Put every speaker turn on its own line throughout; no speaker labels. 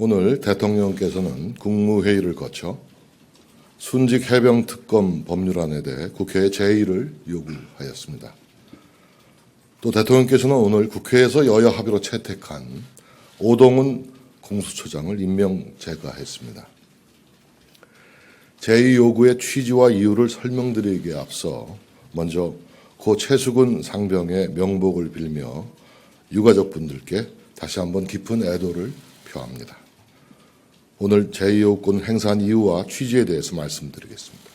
오늘 대통령께서는 국무회의를 거쳐 순직 해병 특검 법률안에 대해 국회에 제의를 요구하였습니다. 또 대통령께서는 오늘 국회에서 여야 합의로 채택한 오동훈 공수처장을 임명 제거했습니다. 제의 요구의 취지와 이유를 설명드리기에 앞서 먼저 고 최수근 상병의 명복을 빌며 유가족분들께 다시 한번 깊은 애도를 표합니다. 오늘 제의 요구권 행사한 이유와 취지에 대해서 말씀드리겠습니다.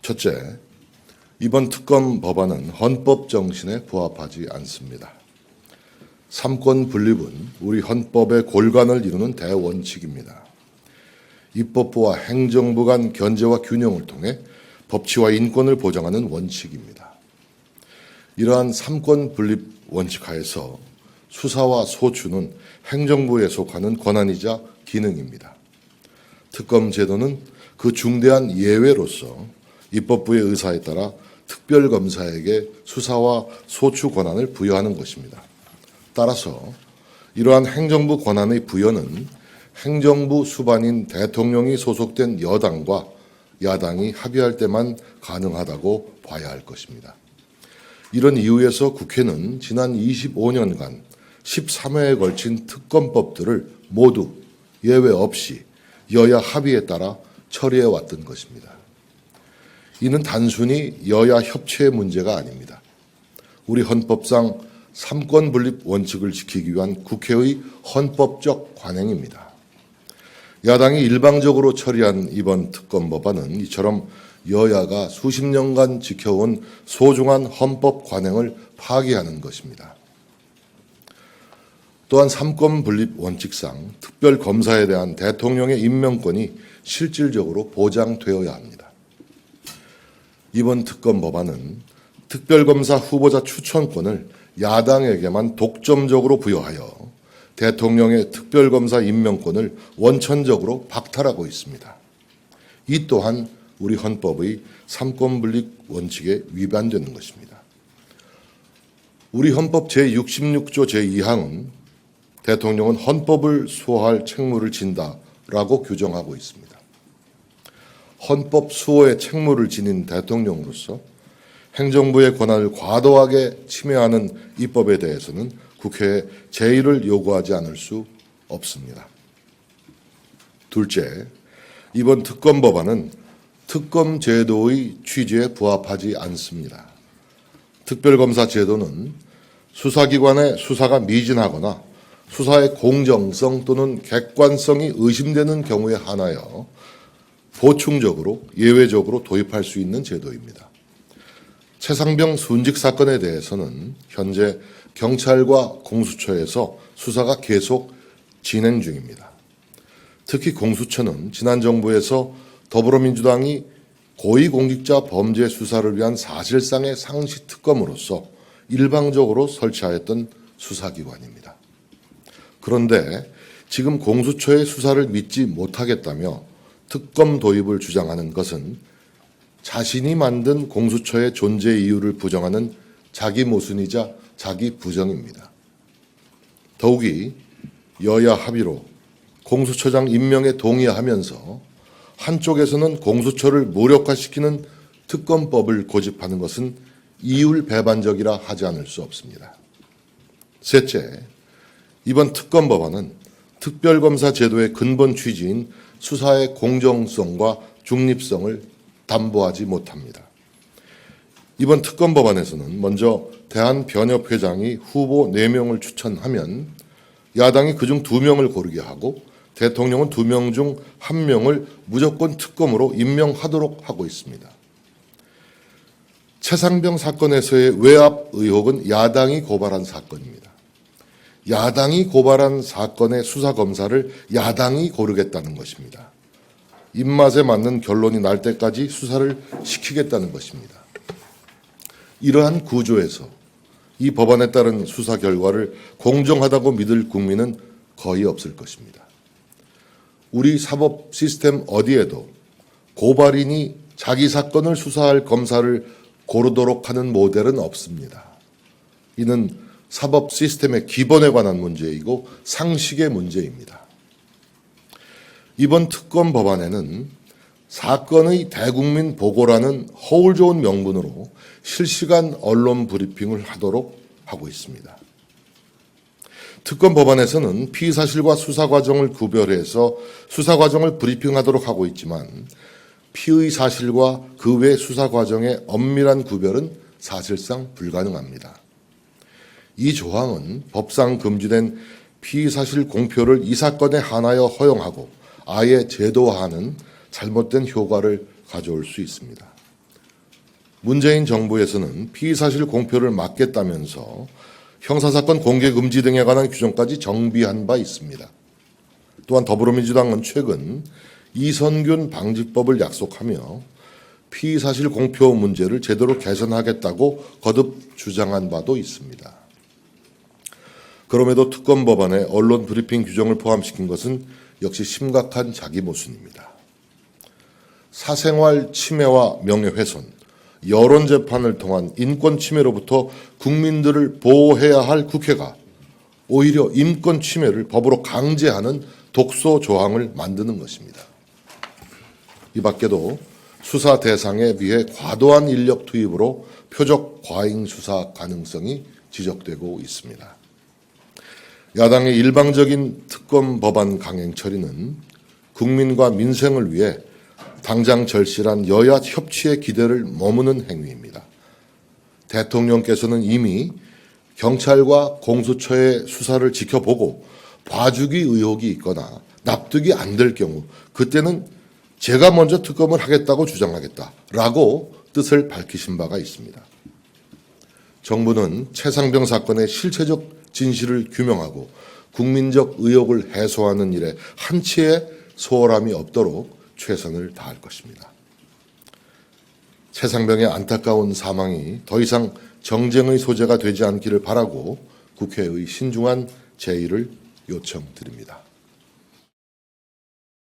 첫째, 이번 특검 법안은 헌법 정신에 부합하지 않습니다. 삼권 분립은 우리 헌법의 골간을 이루는 대원칙입니다. 입법부와 행정부 간 견제와 균형을 통해 법치와 인권을 보장하는 원칙입니다. 이러한 삼권 분립 원칙 하에서 수사와 소추는 행정부에 속하는 권한이자 기능입니다. 특검 제도는 그 중대한 예외로서 입법부의 의사에 따라 특별검사에게 수사와 소추 권한을 부여하는 것입니다. 따라서 이러한 행정부 권한의 부여는 행정부 수반인 대통령이 소속된 여당과 야당이 합의할 때만 가능하다고 봐야 할 것입니다. 이런 이유에서 국회는 지난 25년간 13회에 걸친 특검법들을 모두 예외 없이 여야 합의에 따라 처리해 왔던 것입니다. 이는 단순히 여야 협치의 문제가 아닙니다. 우리 헌법상 삼권 분립 원칙을 지키기 위한 국회의 헌법적 관행입니다. 야당이 일방적으로 처리한 이번 특검 법안은 이처럼 여야가 수십 년간 지켜온 소중한 헌법 관행을 파기하는 것입니다. 또한 삼권 분립 원칙상 특별검사에 대한 대통령의 임명권이 실질적으로 보장되어야 합니다. 이번 특검 법안은 특별검사 후보자 추천권을 야당에게만 독점적으로 부여하여 대통령의 특별검사 임명권을 원천적으로 박탈하고 있습니다. 이 또한 우리 헌법의 삼권 분립 원칙에 위반되는 것입니다. 우리 헌법 제66조 제2항은 대통령은 헌법을 수호할 책무를 진다라고 규정하고 있습니다. 헌법 수호의 책무를 지닌 대통령으로서 행정부의 권한을 과도하게 침해하는 입법에 대해서는 국회에 제의를 요구하지 않을 수 없습니다. 둘째, 이번 특검 법안은 특검 제도의 취지에 부합하지 않습니다. 특별검사 제도는 수사기관의 수사가 미진하거나 수사의 공정성 또는 객관성이 의심되는 경우에 한하여 보충적으로 예외적으로 도입할 수 있는 제도입니다. 최상병 순직 사건에 대해서는 현재 경찰과 공수처에서 수사가 계속 진행 중입니다. 특히 공수처는 지난 정부에서 더불어민주당이 고위공직자 범죄 수사를 위한 사실상의 상시 특검으로서 일방적으로 설치하였던 수사기관입니다. 그런데 지금 공수처의 수사를 믿지 못하겠다며 특검 도입을 주장하는 것은 자신이 만든 공수처의 존재 이유를 부정하는 자기 모순이자 자기 부정입니다. 더욱이 여야 합의로 공수처장 임명에 동의하면서 한쪽에서는 공수처를 무력화시키는 특검법을 고집하는 것은 이율배반적이라 하지 않을 수 없습니다. 셋째, 이번 특검 법안은 특별검사 제도의 근본 취지인 수사의 공정성과 중립성을 담보하지 못합니다. 이번 특검 법안에서는 먼저 대한변협회장이 후보 4명을 추천하면 야당이 그중 2명을 고르게 하고 대통령은 2명 중 1명을 무조건 특검으로 임명하도록 하고 있습니다. 최상병 사건에서의 외압 의혹은 야당이 고발한 사건입니다. 야당이 고발한 사건의 수사검사를 야당이 고르겠다는 것입니다. 입맛에 맞는 결론이 날 때까지 수사를 시키겠다는 것입니다. 이러한 구조에서 이 법안에 따른 수사 결과를 공정하다고 믿을 국민은 거의 없을 것입니다. 우리 사법 시스템 어디에도 고발인이 자기 사건을 수사할 검사를 고르도록 하는 모델은 없습니다. 이는 사법 시스템의 기본에 관한 문제이고 상식의 문제입니다. 이번 특검 법안에는 사건의 대국민 보고라는 허울 좋은 명분으로 실시간 언론 브리핑을 하도록 하고 있습니다. 특검 법안에서는 피의 사실과 수사 과정을 구별해서 수사 과정을 브리핑하도록 하고 있지만 피의 사실과 그 외 수사 과정의 엄밀한 구별은 사실상 불가능합니다. 이 조항은 법상 금지된 피의 사실 공표를 이 사건에 한하여 허용하고 아예 제도화하는 잘못된 효과를 가져올 수 있습니다. 문재인 정부에서는 피의 사실 공표를 막겠다면서 형사사건 공개 금지 등에 관한 규정까지 정비한 바 있습니다. 또한 더불어민주당은 최근 이선균 방지법을 약속하며 피의 사실 공표 문제를 제대로 개선하겠다고 거듭 주장한 바도 있습니다. 그럼에도 특검 법안에 언론 브리핑 규정을 포함시킨 것은 역시 심각한 자기 모순입니다. 사생활 침해와 명예훼손, 여론 재판을 통한 인권 침해로부터 국민들을 보호해야 할 국회가 오히려 인권 침해를 법으로 강제하는 독소 조항을 만드는 것입니다. 이 밖에도 수사 대상에 비해 과도한 인력 투입으로 표적 과잉 수사 가능성이 지적되고 있습니다. 야당의 일방적인 특검 법안 강행 처리는 국민과 민생을 위해 당장 절실한 여야 협치의 기대를 머무는 행위입니다. 대통령께서는 이미 경찰과 공수처의 수사를 지켜보고 봐주기 의혹이 있거나 납득이 안 될 경우 그때는 제가 먼저 특검을 하겠다고 주장하겠다라고 뜻을 밝히신 바가 있습니다. 정부는 최상병 사건의 실체적 진실을 규명하고 국민적 의혹을 해소하는 일에 한치의 소홀함이 없도록 최선을 다할 것입니다. 최상병의 안타까운 사망이 더 이상 정쟁의 소재가 되지 않기를 바라고 국회의 신중한 제의를 요청드립니다.